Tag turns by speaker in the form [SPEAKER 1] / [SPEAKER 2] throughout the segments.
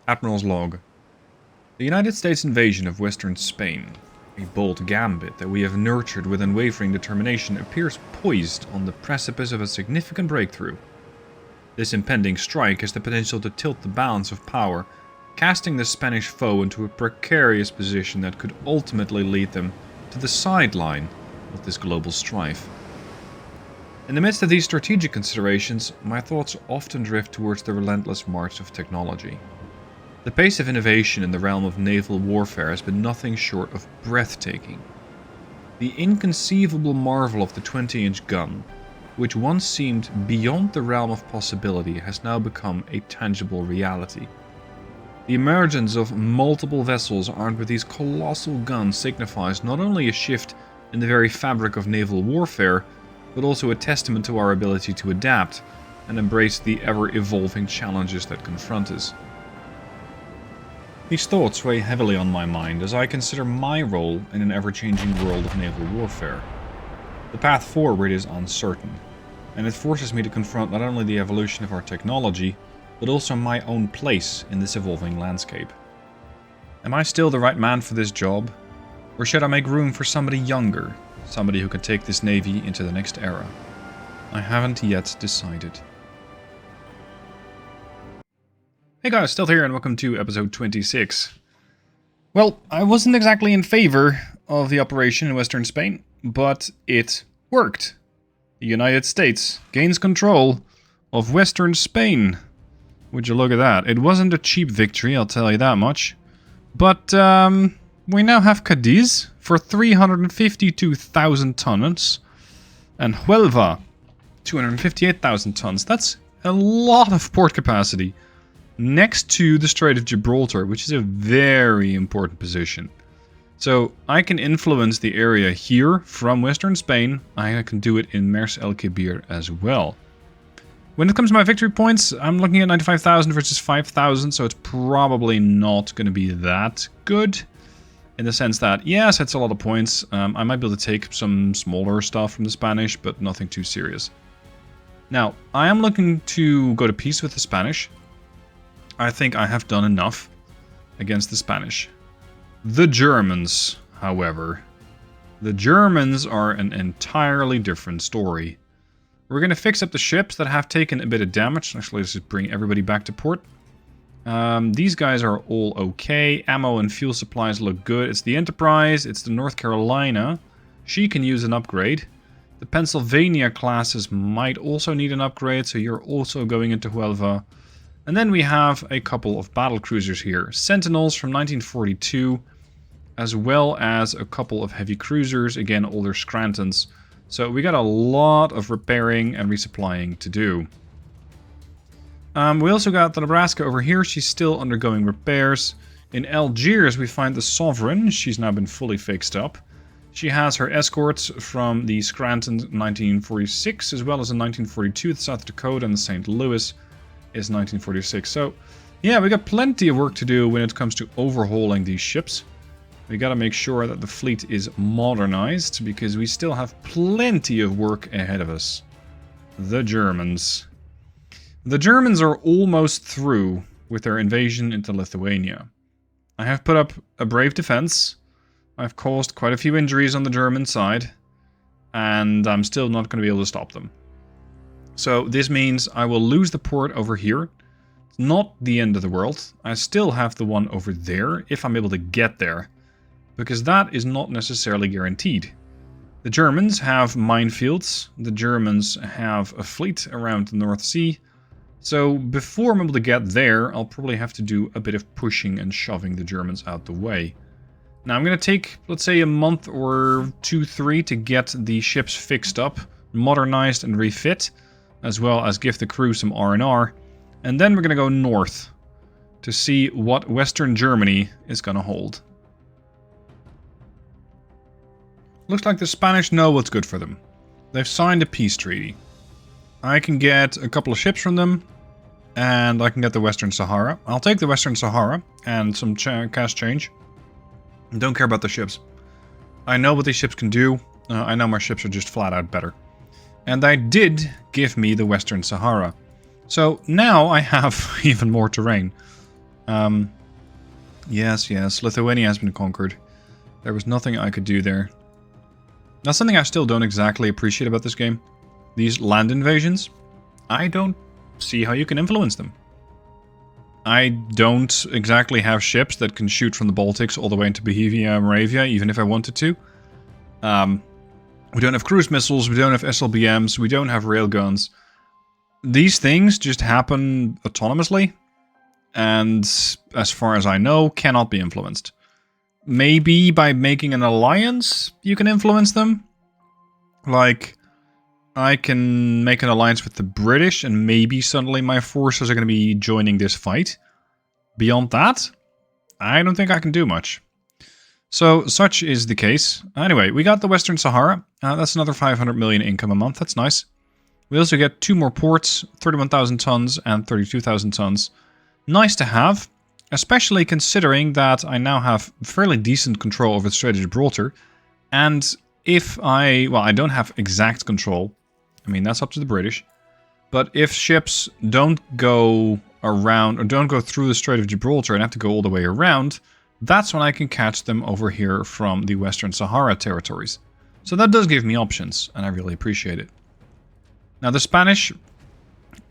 [SPEAKER 1] Admiral's Log. The United States invasion of western Spain, a bold gambit that we have nurtured with unwavering determination, appears poised on the precipice of a significant breakthrough. This impending strike has the potential to tilt the balance of power, casting the Spanish foe into a precarious position that could ultimately lead them to the sideline of this global strife. In the midst of these strategic considerations, my thoughts often drift towards the relentless march of technology. The pace of innovation in the realm of naval warfare has been nothing short of breathtaking. The inconceivable marvel of the 20-inch gun, which once seemed beyond the realm of possibility, has now become a tangible reality. The emergence of multiple vessels armed with these colossal guns signifies not only a shift in the very fabric of naval warfare, but also a testament to our ability to adapt and embrace the ever-evolving challenges that confront us. These thoughts weigh heavily on my mind as I consider my role in an ever-changing world of naval warfare. The path forward is uncertain, and it forces me to confront not only the evolution of our technology, but also my own place in this evolving landscape. Am I still the right man for this job? Or should I make room for somebody younger, somebody who can take this navy into the next era? I haven't yet decided. Hey guys, Stealth here and welcome to episode 26. Well, I wasn't exactly in favor of the operation in western Spain, but it worked. The United States gains control of western Spain. Would you look at that? It wasn't a cheap victory, I'll tell you that much. But we now have Cadiz for 352,000 tons and Huelva 258,000 tons. That's a lot of port capacity next to the Strait of Gibraltar, which is a very important position. So I can influence the area here from western Spain. I can do it in Mers El Kebir as well. When it comes to my victory points, I'm looking at 95,000 versus 5,000, so it's probably not going to be that good. In the sense that, yes, it's a lot of points. I might be able to take some smaller stuff from the Spanish, but nothing too serious. Now, I am looking to go to peace with the Spanish. I think I have done enough against the Spanish. The Germans, however. The Germans are an entirely different story. We're going to fix up the ships that have taken a bit of damage. Actually, let's just bring everybody back to port. These guys are all okay. Ammo and fuel supplies look good. It's the Enterprise. It's the North Carolina. She can use an upgrade. The Pennsylvania classes might also need an upgrade, so you're also going into Huelva. And then we have a couple of battle cruisers here. Sentinels from 1942, as well as a couple of heavy cruisers, again older Scrantons. So we got a lot of repairing and resupplying to do. We also got the Nebraska over here. She's still undergoing repairs. In Algiers we find the Sovereign. She's now been fully fixed up. She has her escorts from the Scranton 1946, as well as in 1942 the South Dakota and the St. Louis is 1946. So yeah, we got plenty of work to do when it comes to overhauling these ships. We got to make sure that the fleet is modernized, because we still have plenty of work ahead of us. The Germans. The Germans are almost through with their invasion into Lithuania. I have put up a brave defense. I've caused quite a few injuries on the German side, and I'm still not going to be able to stop them. So this means I will lose the port over here. It's not the end of the world. I still have the one over there, if I'm able to get there, because that is not necessarily guaranteed. The Germans have minefields. The Germans have a fleet around the North Sea. So before I'm able to get there, I'll probably have to do a bit of pushing and shoving the Germans out the way. Now I'm going to take, let's say, a month or 2-3 to get the ships fixed up, modernized and refit, as well as give the crew some R&R. And then we're going to go north to see what Western Germany is going to hold. Looks like the Spanish know what's good for them. They've signed a peace treaty. I can get a couple of ships from them, and I can get the Western Sahara. I'll take the Western Sahara and some cash change. Don't care about the ships. I know what these ships can do. I know my ships are just flat out better. And they did give me the Western Sahara. So now I have even more terrain. Yes, Lithuania has been conquered. There was nothing I could do there. That's something I still don't exactly appreciate about this game. These land invasions, I don't see how you can influence them. I don't exactly have ships that can shoot from the Baltics all the way into Bohemia and Moravia, even if I wanted to. We don't have cruise missiles, we don't have SLBMs, we don't have railguns. These things just happen autonomously, and as far as I know, cannot be influenced. Maybe by making an alliance, you can influence them. Like, I can make an alliance with the British, and maybe suddenly my forces are going to be joining this fight. Beyond that, I don't think I can do much. So, such is the case. Anyway, we got the Western Sahara. That's another 500 million income a month. That's nice. We also get 2 more ports, 31,000 tons and 32,000 tons. Nice to have, especially considering that I now have fairly decent control over the Strait of Gibraltar. And if I don't have exact control. I mean, that's up to the British. But if ships don't go around, or don't go through the Strait of Gibraltar and have to go all the way around, that's when I can catch them over here from the Western Sahara territories. So that does give me options, and I really appreciate it. Now, the Spanish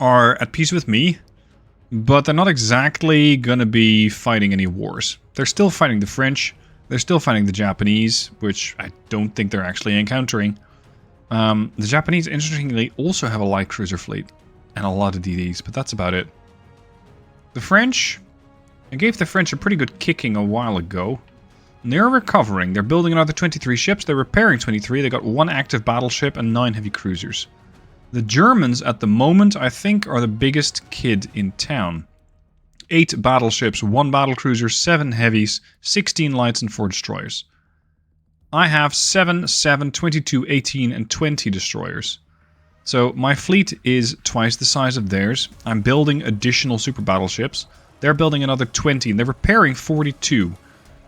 [SPEAKER 1] are at peace with me, but they're not exactly going to be fighting any wars. They're still fighting the French, they're still fighting the Japanese, which I don't think they're actually encountering. The Japanese, interestingly, also have a light cruiser fleet, and a lot of DDs, but that's about it. The French, I gave the French a pretty good kicking a while ago. And they're recovering. They're building another 23 ships. They're repairing 23. They got 1 active battleship and 9 heavy cruisers. The Germans, at the moment, I think, are the biggest kid in town. 8 battleships, 1 battlecruiser, 7 heavies, 16 lights, and 4 destroyers. I have 7, 22, 18, and 20 destroyers. So my fleet is twice the size of theirs. I'm building additional super battleships. They're building another 20, and they're repairing 42.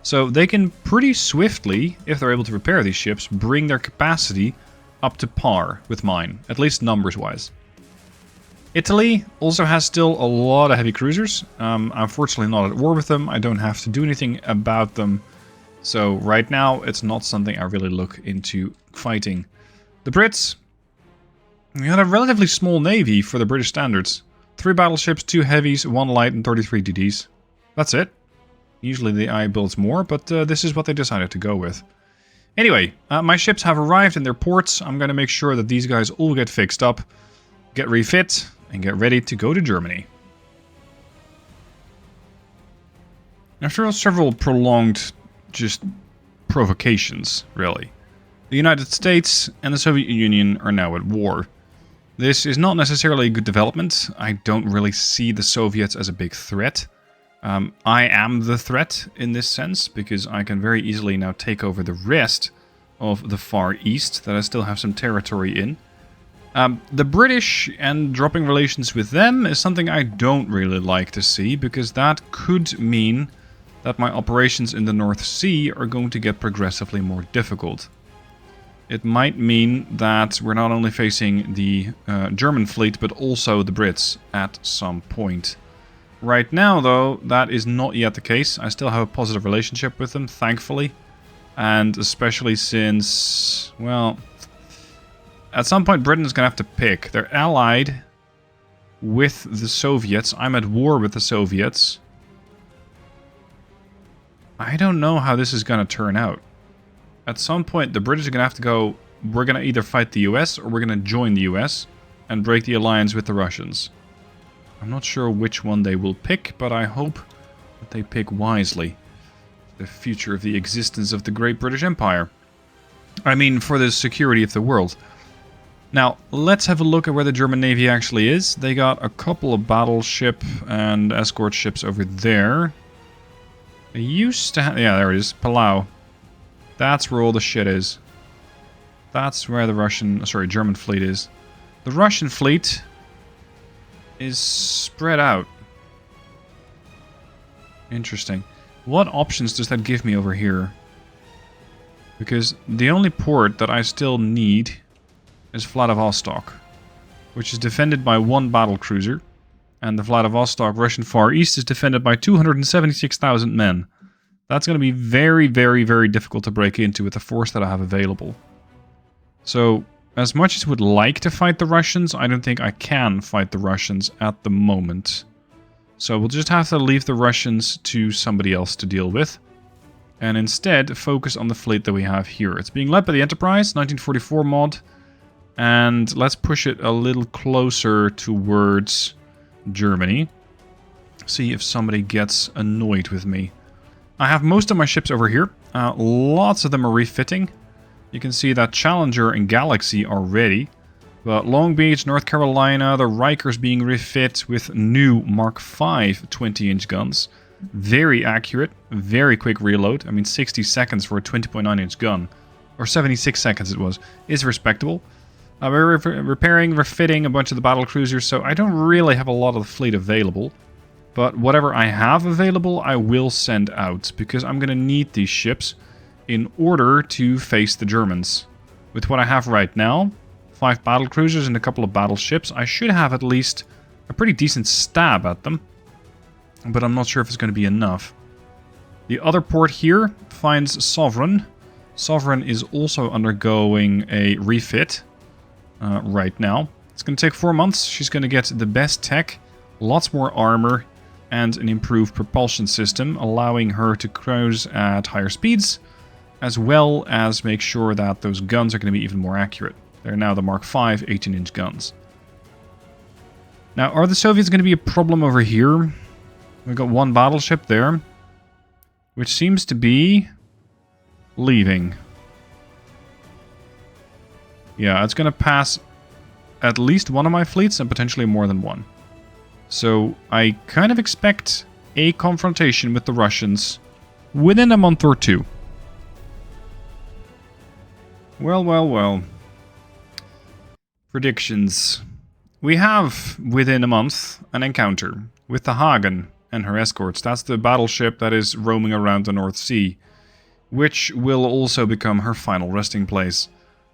[SPEAKER 1] So they can pretty swiftly, if they're able to repair these ships, bring their capacity up to par with mine, at least numbers-wise. Italy also has still a lot of heavy cruisers. I'm unfortunately not at war with them. I don't have to do anything about them. So right now, it's not something I really look into fighting. The Brits, we had a relatively small navy for the British standards. 3 battleships, 2 heavies, 1 light, and 33 DDs. That's it. Usually the AI builds more, but this is what they decided to go with. Anyway, my ships have arrived in their ports. I'm going to make sure that these guys all get fixed up, get refit, and get ready to go to Germany. After several prolonged, just provocations, really, the United States and the Soviet Union are now at war. This is not necessarily a good development. I don't really see the Soviets as a big threat. I am the threat in this sense, because I can very easily now take over the rest of the Far East that I still have some territory in. The British and dropping relations with them is something I don't really like to see, because that could mean that my operations in the North Sea are going to get progressively more difficult. It might mean that we're not only facing the German fleet, but also the Brits at some point. Right now, though, that is not yet the case. I still have a positive relationship with them, thankfully. And especially since, well, at some point Britain's going to have to pick. They're allied with the Soviets. I'm at war with the Soviets. I don't know how this is going to turn out. At some point, the British are going to have to go, we're going to either fight the US or we're going to join the US and break the alliance with the Russians. I'm not sure which one they will pick, but I hope that they pick wisely. The future of the existence of the Great British Empire. I mean, for the security of the world. Now, let's have a look at where the German Navy actually is. They got a couple of battleship and escort ships over there. They used to have... yeah, there it is. Palau. That's where all the shit is. That's where the German fleet is. The Russian fleet is spread out. Interesting. What options does that give me over here? Because the only port that I still need is Vladivostok, which is defended by 1 battlecruiser And the Vladivostok, Russian Far East, is defended by 276,000 men. That's going to be very, very, very difficult to break into with the force that I have available. So, as much as I would like to fight the Russians, I don't think I can fight the Russians at the moment. So we'll just have to leave the Russians to somebody else to deal with. And instead, focus on the fleet that we have here. It's being led by the Enterprise, 1944 mod. And let's push it a little closer towards Germany. See if somebody gets annoyed with me. I have most of my ships over here. Lots of them are refitting. You can see that Challenger and Galaxy are ready. But Long Beach, North Carolina, the Riker's being refit with new Mark V 20-inch guns. Very accurate, very quick reload. I mean, 60 seconds for a 20.9-inch gun, or 76 seconds it was, is respectable. We're repairing, refitting a bunch of the battle cruisers, so I don't really have a lot of the fleet available. But whatever I have available, I will send out, because I'm going to need these ships in order to face the Germans. With what I have right now, 5 battle cruisers and a couple of battleships, I should have at least a pretty decent stab at them. But I'm not sure if it's going to be enough. The other port here finds Sovereign. Sovereign is also undergoing a refit right now. It's going to take 4 months. She's going to get the best tech, lots more armor, and an improved propulsion system, allowing her to cruise at higher speeds, as well as make sure that those guns are going to be even more accurate. They're now the Mark V 18-inch guns. Now, are the Soviets going to be a problem over here? We've got one battleship there, which seems to be leaving. Yeah, it's going to pass at least one of my fleets and potentially more than one. So I kind of expect a confrontation with the Russians within a month or two. Well, well, well. Predictions. We have, within a month, an encounter with the Hagen and her escorts. That's the battleship that is roaming around the North Sea, which will also become her final resting place.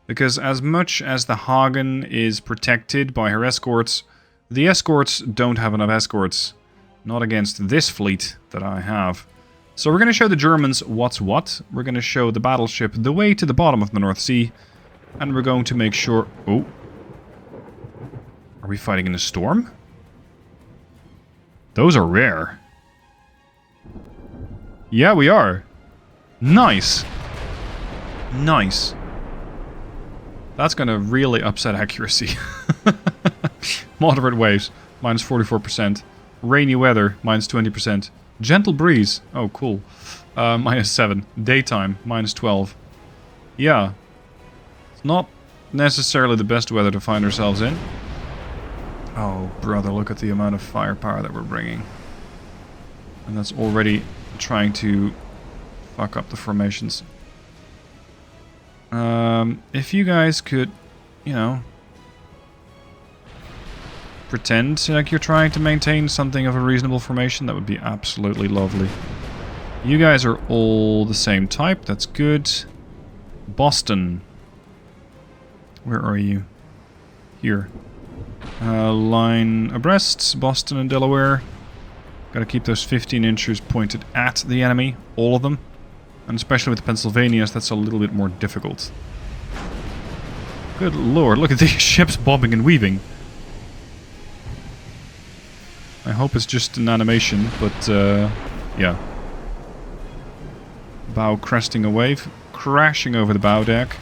[SPEAKER 1] Because as much as the Hagen is protected by her escorts, the escorts don't have enough escorts. Not against this fleet that I have. So we're going to show the Germans what's what. We're going to show the battleship the way to the bottom of the North Sea. And we're going to make sure... Oh. Are we fighting in a storm? Those are rare. Yeah, we are. Nice. Nice. That's going to really upset accuracy. Moderate waves, minus 44%. Rainy weather, minus 20%. Gentle breeze, oh cool, minus 7. Daytime, minus 12. Yeah. It's not necessarily the best weather to find ourselves in. Oh, brother, look at the amount of firepower that we're bringing. And that's already trying to fuck up the formations. If you guys could, you know, pretend like you're trying to maintain something of a reasonable formation, that would be absolutely lovely. You guys are all the same type, that's good. Boston. Where are you? Here. Line abreast, Boston and Delaware. Gotta keep those 15 inches pointed at the enemy, all of them. And especially with the Pennsylvanias, that's a little bit more difficult. Good lord, look at these ships bobbing and weaving. I hope it's just an animation, but yeah. Bow cresting a wave, crashing over the bow deck.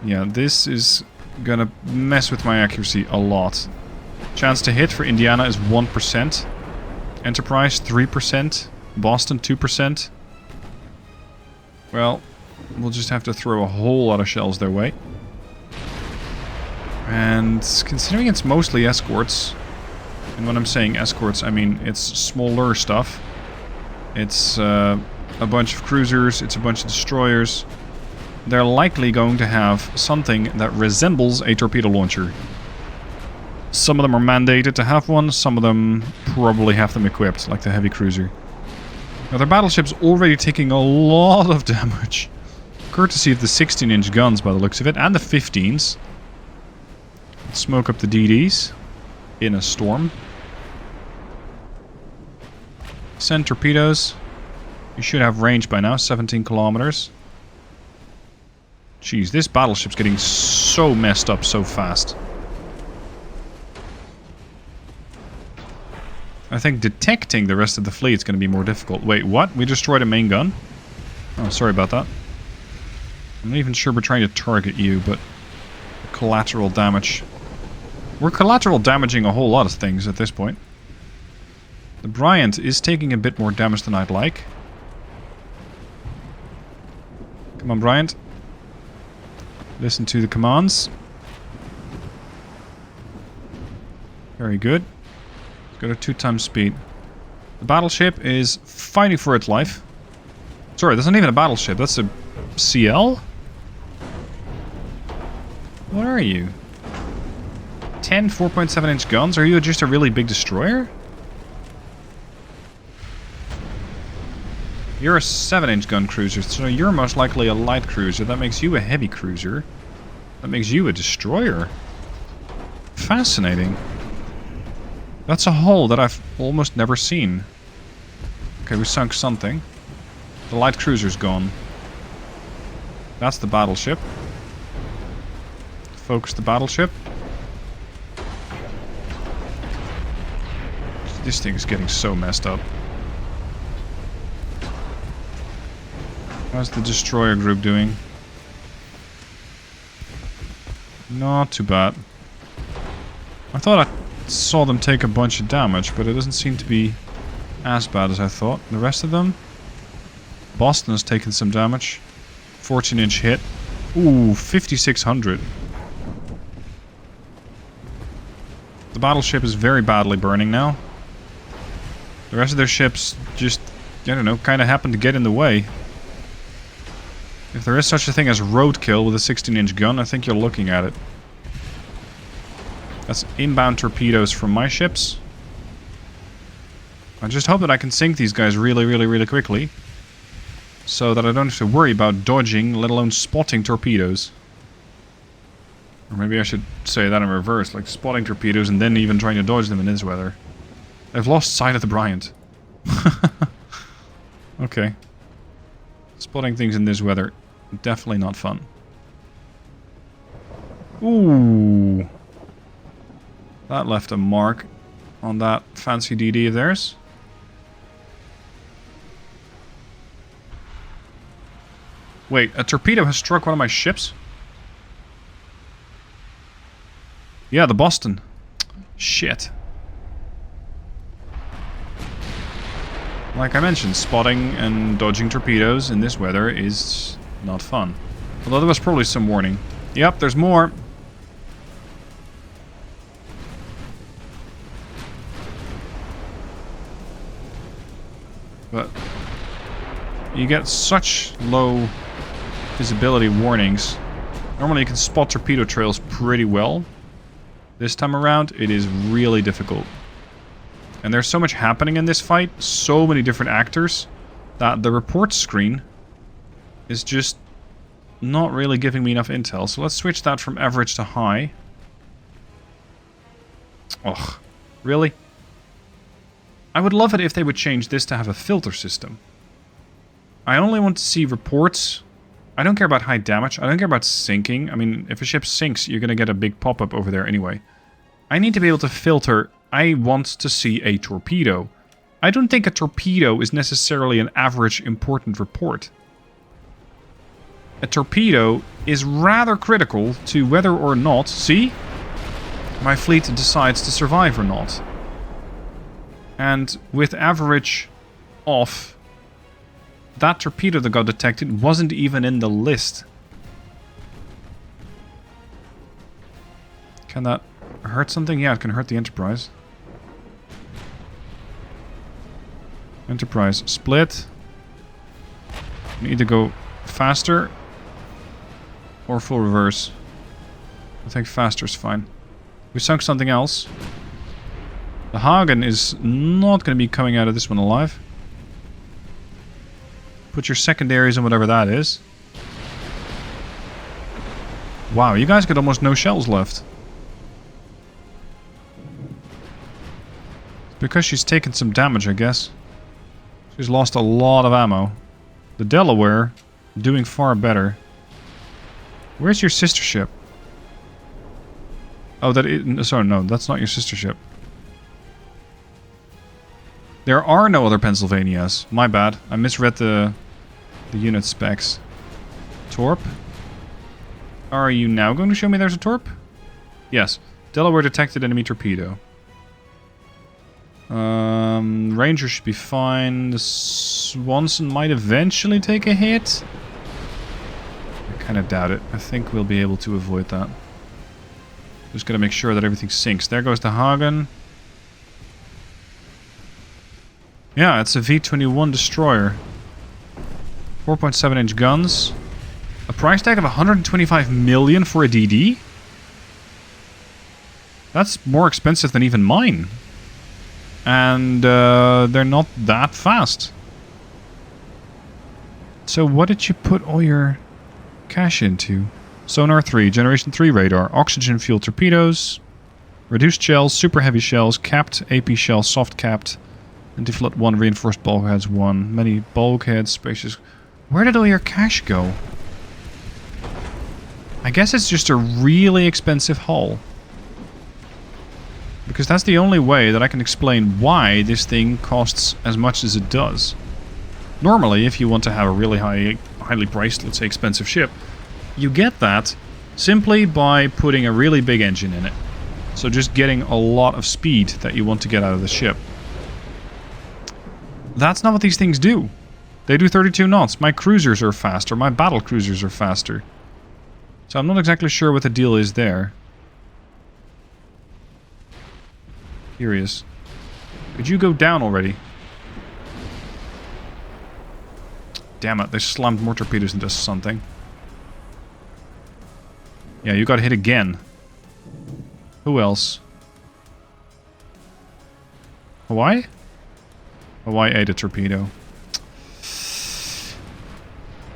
[SPEAKER 1] Yeah, this is gonna mess with my accuracy a lot. Chance to hit for Indiana is 1%. Enterprise 3%. Boston 2%. Well, we'll just have to throw a whole lot of shells their way. And considering it's mostly escorts, and when I'm saying escorts, I mean it's smaller stuff. It's a bunch of cruisers, it's a bunch of destroyers. They're likely going to have something that resembles a torpedo launcher. Some of them are mandated to have one, some of them probably have them equipped, like the heavy cruiser. Now their battleship's already taking a lot of damage. Courtesy of the 16-inch guns by the looks of it, and the 15s. Let's smoke up the DDs. in a storm. Send torpedoes. You should have range by now, 17 kilometers. Jeez, this battleship's getting so messed up so fast. I think detecting the rest of the fleet is going to be more difficult. Wait, what? We destroyed a main gun? Oh, sorry about that. I'm not even sure we're trying to target you, but collateral damage. We're collateral damaging a whole lot of things at this point. The Bryant is taking a bit more damage than I'd like. Come on, Bryant. Listen to the commands. Very good. Got a 2 times speed. The battleship is fighting for its life. Sorry, that's not even a battleship. That's a CL? What are you? 10 4.7 inch guns? Are you just a really big destroyer? You're a 7 inch gun cruiser, so you're most likely a light cruiser. That makes you a heavy cruiser. That makes you a destroyer. Fascinating. That's a hull that I've almost never seen. Okay, we sunk something. The light cruiser's gone. That's the battleship. Focus the battleship. This thing is getting so messed up. How's the destroyer group doing? Not too bad. I thought I saw them take a bunch of damage, but it doesn't seem to be as bad as I thought. The rest of them? Boston has taken some damage. 14 inch hit. Ooh, 5,600. The battleship is very badly burning now. The rest of their ships just, I don't know, kind of happen to get in the way. If there is such a thing as roadkill with a 16 inch gun, I think you're looking at it. That's inbound torpedoes from my ships. I just hope that I can sink these guys really quickly. So that I don't have to worry about dodging, let alone spotting torpedoes. Or maybe I should say that in reverse, like spotting torpedoes and then even trying to dodge them in this weather. I've lost sight of the Bryant. Okay. Spotting things in this weather, definitely not fun. Ooh. That left a mark on that fancy DD of theirs. Wait, a torpedo has struck one of my ships? Yeah, the Boston. Shit. Like I mentioned, spotting and dodging torpedoes in this weather is not fun. Although there was probably some warning. Yep, there's more. But you get such low visibility warnings. Normally you can spot torpedo trails pretty well. This time around, it is really difficult. And there's so much happening in this fight, so many different actors, that the report screen is just not really giving me enough intel. So let's switch that from average to high. Ugh, really? I would love it if they would change this to have a filter system. I only want to see reports. I don't care about high damage. I don't care about sinking. I mean, if a ship sinks, you're going to get a big pop-up over there anyway. I need to be able to filter. I want to see a torpedo. I don't think a torpedo is necessarily an average important report. A torpedo is rather critical to whether or not, see, my fleet decides to survive or not. And with average off, that torpedo that got detected wasn't even in the list. Can that hurt something? Yeah, it can hurt the Enterprise. Enterprise split. You need to go faster or full reverse. I think faster is fine. We sunk something else. The Hagen is not going to be coming out of this one alive. Put your secondaries on whatever that is. Wow, you guys got almost no shells left. Because she's taken some damage, I guess. She's lost a lot of ammo. The Delaware, doing far better. Where's your sister ship? Oh, sorry, no, that's not your sister ship. There are no other Pennsylvanias. My bad. I misread the unit specs. Torp? Are you now going to show me there's a Torp? Yes. Delaware detected enemy torpedo. Ranger should be fine. The Swanson might eventually take a hit. I kind of doubt it. I think we'll be able to avoid that. Just gotta make sure that everything sinks. There goes the Hagen. Yeah, it's a V-21 destroyer. 4.7 inch guns. A price tag of 125 million for a DD? That's more expensive than even mine. And they're not that fast. So what did you put all your cash into? Sonar 3, Generation 3 radar, oxygen fuel torpedoes, reduced shells, super heavy shells, capped AP shells, soft capped, anti-flood 1, reinforced bulkheads 1, many bulkheads, spacious. Where did all your cash go? I guess it's just a really expensive hull. Because that's the only way that I can explain why this thing costs as much as it does. Normally, if you want to have a really highly priced, let's say expensive ship, you get that simply by putting a really big engine in it. So just getting a lot of speed that you want to get out of the ship. That's not what these things do. They do 32 knots. My cruisers are faster. My battle cruisers are faster. So I'm not exactly sure what the deal is there. Curious. Could you go down already? Damn it, they slammed more torpedoes into something. Yeah, you got hit again. Who else? Hawaii? Hawaii ate a torpedo.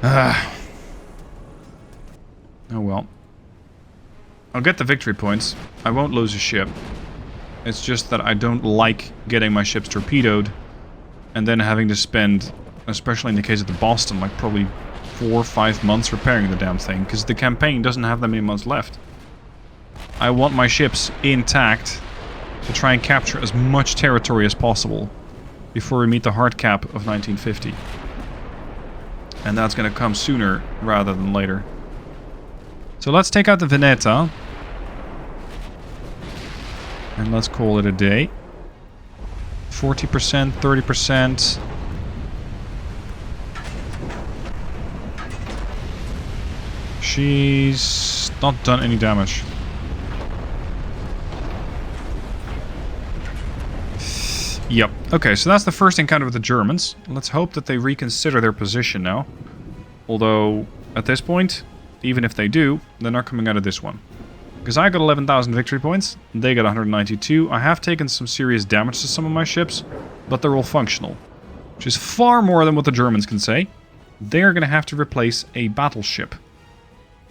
[SPEAKER 1] Oh well. I'll get the victory points. I won't lose a ship. It's just that I don't like getting my ships torpedoed and then having to spend, especially in the case of the Boston, like probably 4 or 5 months repairing the damn thing, because the campaign doesn't have that many months left. I want my ships intact to try and capture as much territory as possible before we meet the hard cap of 1950. And that's going to come sooner rather than later. So let's take out the Veneta. And let's call it a day. 40%, 30%. She's not done any damage. Yep. Okay, so that's the first encounter with the Germans. Let's hope that they reconsider their position now. Although, at this point, even if they do, they're not coming out of this one. Because I got 11,000 victory points, they got 192. I have taken some serious damage to some of my ships, but they're all functional. Which is far more than what the Germans can say. They're going to have to replace a battleship.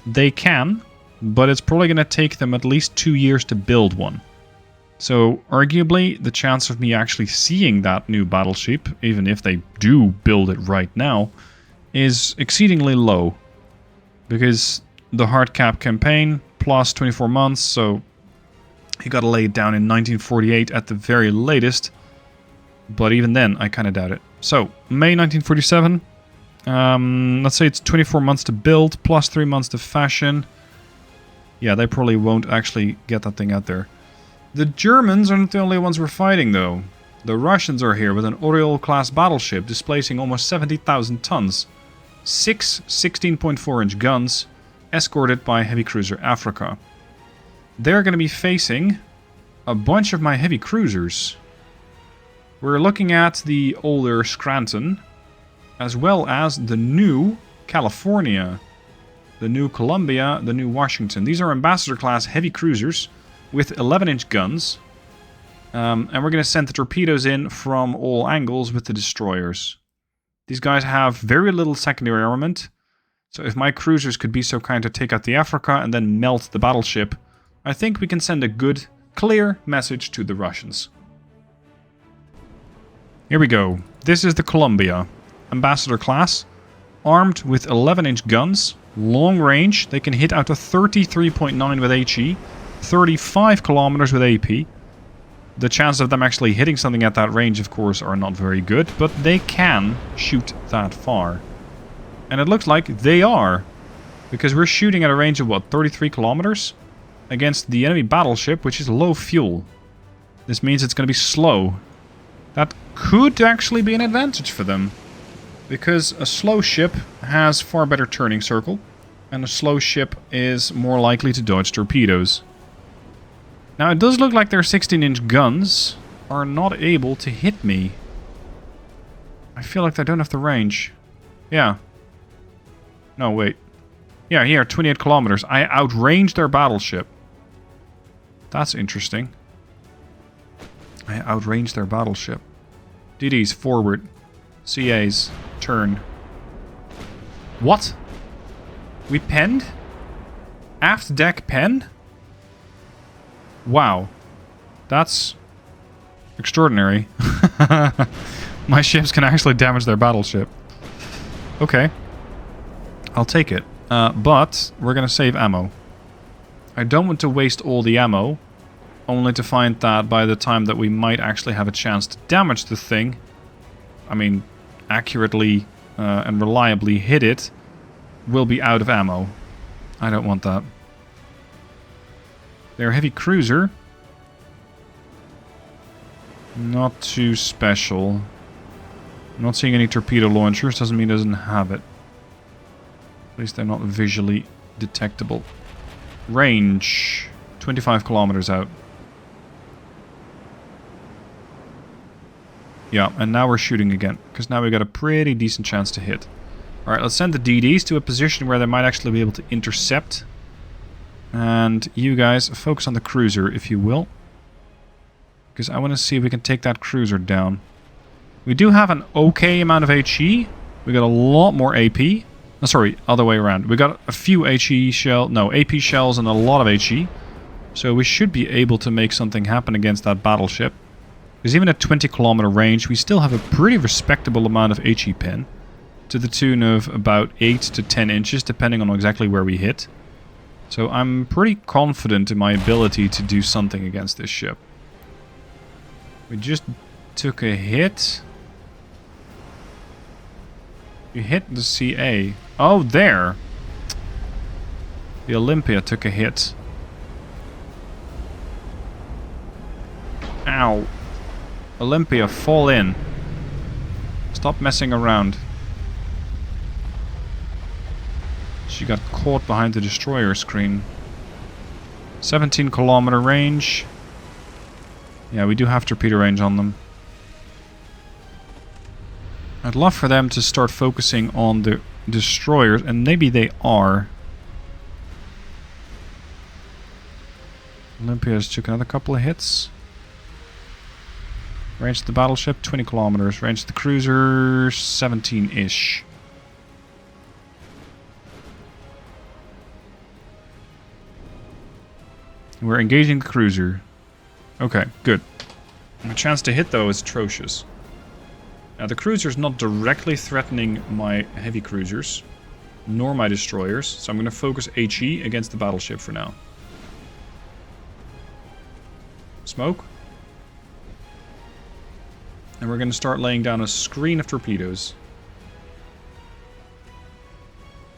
[SPEAKER 1] They can, but it's probably going to take them at least 2 years to build one. So, arguably, the chance of me actually seeing that new battleship, even if they do build it right now, is exceedingly low. Because the hard cap campaign, plus 24 months, so you gotta lay it down in 1948 at the very latest. But even then, I kinda doubt it. So, May 1947. Let's say it's 24 months to build, plus 3 months to fashion. Yeah, they probably won't actually get that thing out there. The Germans aren't the only ones we're fighting, though. The Russians are here with an Oriole-class battleship displacing almost 70,000 tons. 6 16.4-inch guns, escorted by heavy cruiser Africa. They're going to be facing a bunch of my heavy cruisers. We're looking at the older Scranton, as well as the new California, the new Columbia, the new Washington. These are ambassador-class heavy cruisers with 11-inch guns. And we're going to send the torpedoes in from all angles with the destroyers. These guys have very little secondary armament. So if my cruisers could be so kind to take out the Africa and then melt the battleship, I think we can send a good, clear message to the Russians. Here we go. This is the Columbia. Ambassador class. Armed with 11-inch guns. Long range. They can hit out to 33.9 with HE. 35 kilometers with AP. The chances of them actually hitting something at that range, of course, are not very good. But they can shoot that far. And it looks like they are. Because we're shooting at a range of, what, 33 kilometers? Against the enemy battleship, which is low fuel. This means it's going to be slow. That could actually be an advantage for them. Because a slow ship has far better turning circle. And a slow ship is more likely to dodge torpedoes. Now it does look like their 16-inch guns are not able to hit me. I feel like they don't have the range. Yeah. No, wait. Yeah, here, 28 kilometers. I outranged their battleship. That's interesting. I outranged their battleship. DDs, forward. CAs, turn. What? We penned? Aft deck pen? Wow. That's extraordinary. My ships can actually damage their battleship. Okay. I'll take it. But we're going to save ammo. I don't want to waste all the ammo. Only to find that by the time that we might actually have a chance to damage the thing, I mean, accurately and reliably hit it, we'll be out of ammo. I don't want that. Their heavy cruiser. Not too special. I'm not seeing any torpedo launchers. Doesn't mean it doesn't have it. At least they're not visually detectable. Range. 25 kilometers out. Yeah, and now we're shooting again. Because now we've got a pretty decent chance to hit. Alright, let's send the DDs to a position where they might actually be able to intercept. And you guys, focus on the cruiser, if you will. Because I want to see if we can take that cruiser down. We do have an okay amount of HE. We got a lot more AP. Oh, sorry, other way around. We got a few HE shell... No, AP shells and a lot of HE. So we should be able to make something happen against that battleship. Because even at 20 kilometer range, we still have a pretty respectable amount of HE pen. To the tune of about 8 to 10 inches, depending on exactly where we hit. So I'm pretty confident in my ability to do something against this ship. We just took a hit. You hit the CA. Oh, there! The Olympia took a hit. Ow. Olympia, fall in. Stop messing around. She got caught behind the destroyer screen. 17 kilometer range. Yeah, we do have torpedo range on them. I'd love for them to start focusing on the destroyers, and maybe they are. Olympia's took another couple of hits. Range of the battleship, 20 kilometers. Range of the cruiser, 17-ish. We're engaging the cruiser. Okay, good. The chance to hit, though, is atrocious. Now, the cruiser's not directly threatening my heavy cruisers, nor my destroyers, so I'm going to focus HE against the battleship for now. Smoke. And we're going to start laying down a screen of torpedoes.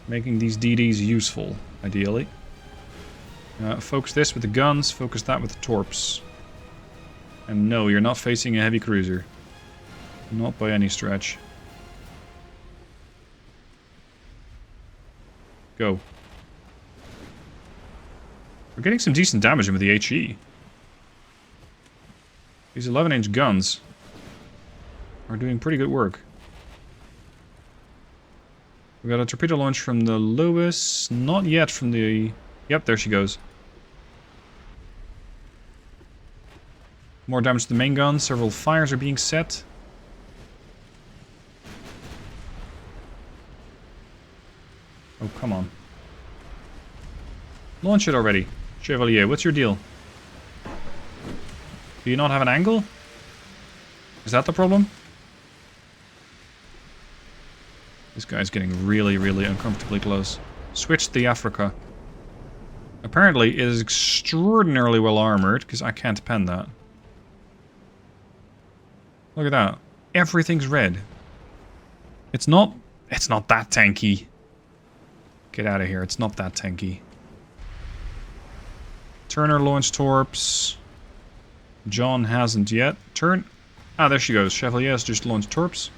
[SPEAKER 1] Making these DDs useful, ideally. Focus this with the guns, focus that with the torps. And no, you're not facing a heavy cruiser. Not by any stretch. Go. We're getting some decent damage in with the HE. These 11-inch guns are doing pretty good work. We got a torpedo launch from the Lewis, not yet from the... Yep, there she goes. More damage to the main gun, several fires are being set. Oh, come on. Launch it already. Chevalier, what's your deal? Do you not have an angle? Is that the problem? This guy's getting really, really uncomfortably close. Switch the Africa. Apparently, it is extraordinarily well armored, because I can't pen that. Look at that. Everything's red. It's not that tanky. Get out of here. It's not that tanky. Turner launched torps. John hasn't yet. Ah, there she goes. Chevalier has just launched torps.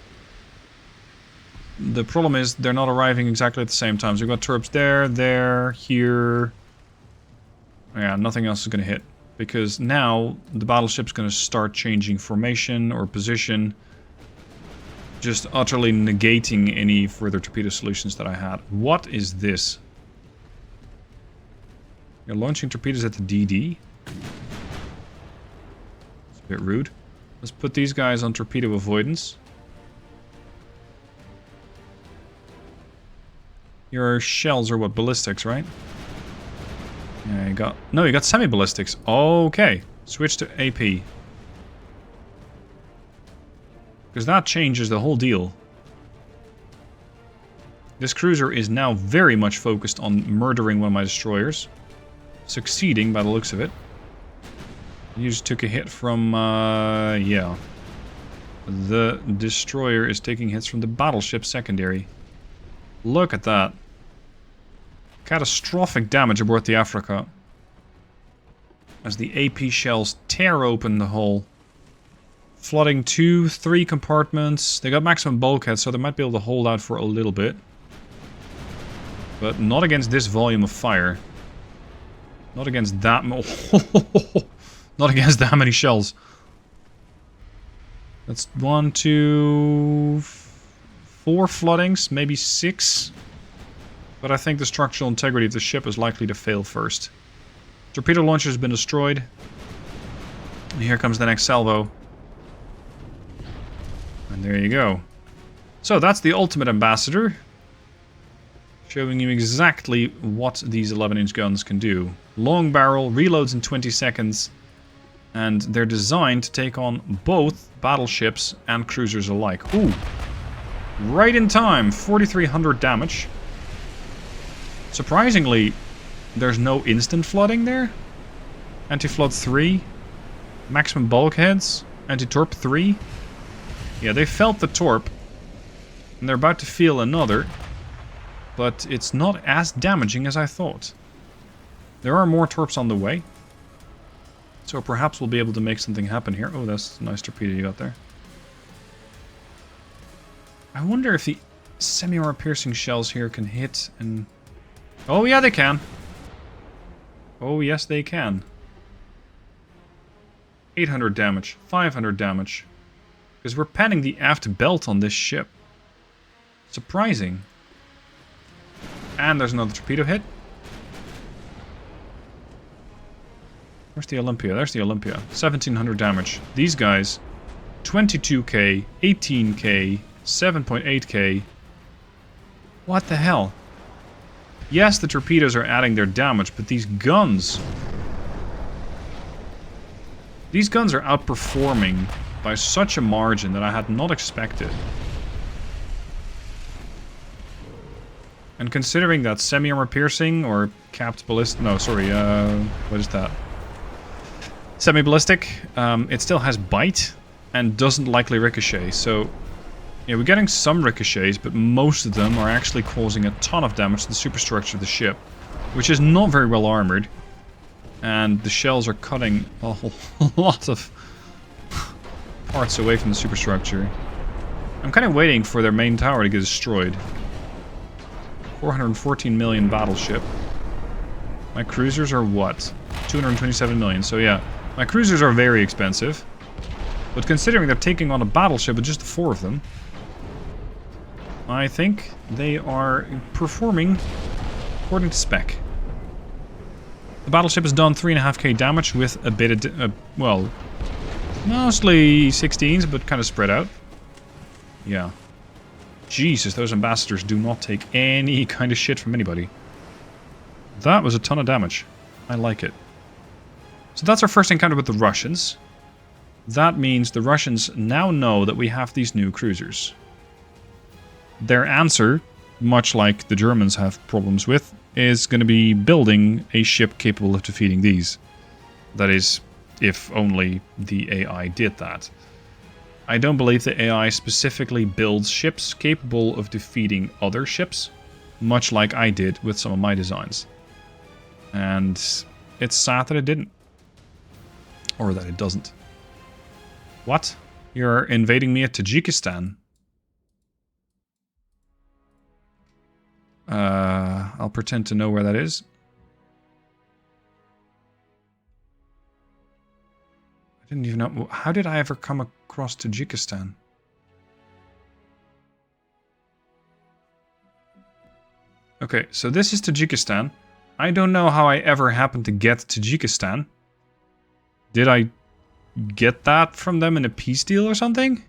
[SPEAKER 1] The problem is they're not arriving exactly at the same time. So we've got torps there, here. Yeah, nothing else is going to hit. Because now the battleship's going to start changing formation or position. Just utterly negating any further torpedo solutions that I had. What is this? You're launching torpedoes at the DD? It's a bit rude. Let's put these guys on torpedo avoidance. Your shells are what? Ballistics, right? Yeah, you got... No, you got semi-ballistics. Okay. Switch to AP. Because that changes the whole deal. This cruiser is now very much focused on murdering one of my destroyers. Succeeding by the looks of it. You just took a hit from... yeah. The destroyer is taking hits from the battleship secondary. Look at that. Catastrophic damage aboard the Africa. As the AP shells tear open the hull. Flooding 2, 3 compartments. They got maximum bulkhead, so they might be able to hold out for a little bit. But not against this volume of fire. Not against that... Not against that many shells. That's 1, 2... 4 floodings, maybe 6. But I think the structural integrity of the ship is likely to fail first. Torpedo launcher has been destroyed. And here comes the next salvo. And there you go. So that's the ultimate ambassador. Showing you exactly what these 11-inch guns can do. Long barrel, reloads in 20 seconds. And they're designed to take on both battleships and cruisers alike. Ooh! Right in time, 4,300 damage. Surprisingly, there's no instant flooding there. Anti-flood 3. Maximum bulkheads. Anti-torp 3. Yeah, they felt the torp. And they're about to feel another. But it's not as damaging as I thought. There are more torps on the way. So perhaps we'll be able to make something happen here. Oh, that's a nice torpedo you got there. I wonder if the semi-armor piercing shells here can hit and... Oh yeah, they can. Oh yes, they can. 800 damage, 500 damage. Because we're panning the aft belt on this ship. Surprising. And there's another torpedo hit. Where's the Olympia? There's the Olympia. 1700 damage. These guys, 22k, 18k, 7.8k. What the hell? Yes, the torpedoes are adding their damage, but these guns... These guns are outperforming by such a margin that I had not expected. And considering that semi-armor piercing, or capped ballistic... No, sorry, what is that? Semi-ballistic, it still has bite, and doesn't likely ricochet, so... Yeah, we're getting some ricochets, but most of them are actually causing a ton of damage to the superstructure of the ship, which is not very well armored. And the shells are cutting a whole lot of parts away from the superstructure. I'm kind of waiting for their main tower to get destroyed. 414 million battleship. My cruisers are what? 227 million, so yeah. My cruisers are very expensive. But considering they're taking on a battleship with just 4 of them, I think they are performing according to spec. The battleship has done 3.5k damage with a bit of, well, mostly 16s, but kind of spread out. Yeah. Jesus, those ambassadors do not take any kind of shit from anybody. That was a ton of damage. I like it. So that's our first encounter with the Russians. That means the Russians now know that we have these new cruisers. their answer, much like the Germans have problems with, is going to be building a ship capable of defeating these. That is, if only the AI did that. I don't believe the AI specifically builds ships capable of defeating other ships, much like I did with some of my designs. And it's sad that it didn't. Or that it doesn't. What? You're invading me at Tajikistan? I'll pretend to know where that is. I didn't even know. How did I ever come across Tajikistan? Okay, so this is Tajikistan. I don't know how I ever happened to get Tajikistan. Did I get that from them in a peace deal or something?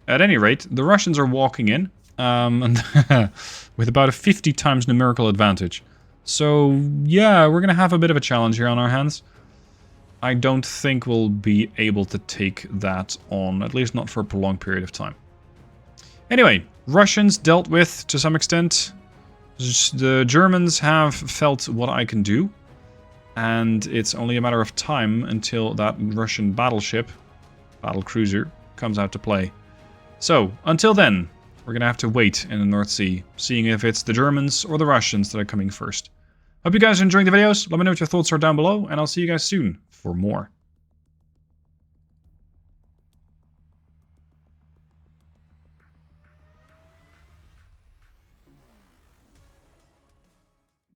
[SPEAKER 1] At any rate, the Russians are walking in and with about a 50 times numerical advantage. So, yeah, we're going to have a bit of a challenge here on our hands. I don't think we'll be able to take that on, at least not for a prolonged period of time. Anyway, Russians dealt with to some extent. The Germans have felt what I can do. And it's only a matter of time until that Russian battleship, battle cruiser, comes out to play. So, until then, we're going to have to wait in the North Sea, seeing if it's the Germans or the Russians that are coming first. Hope you guys are enjoying the videos. Let me know what your thoughts are down below, and I'll see you guys soon for more.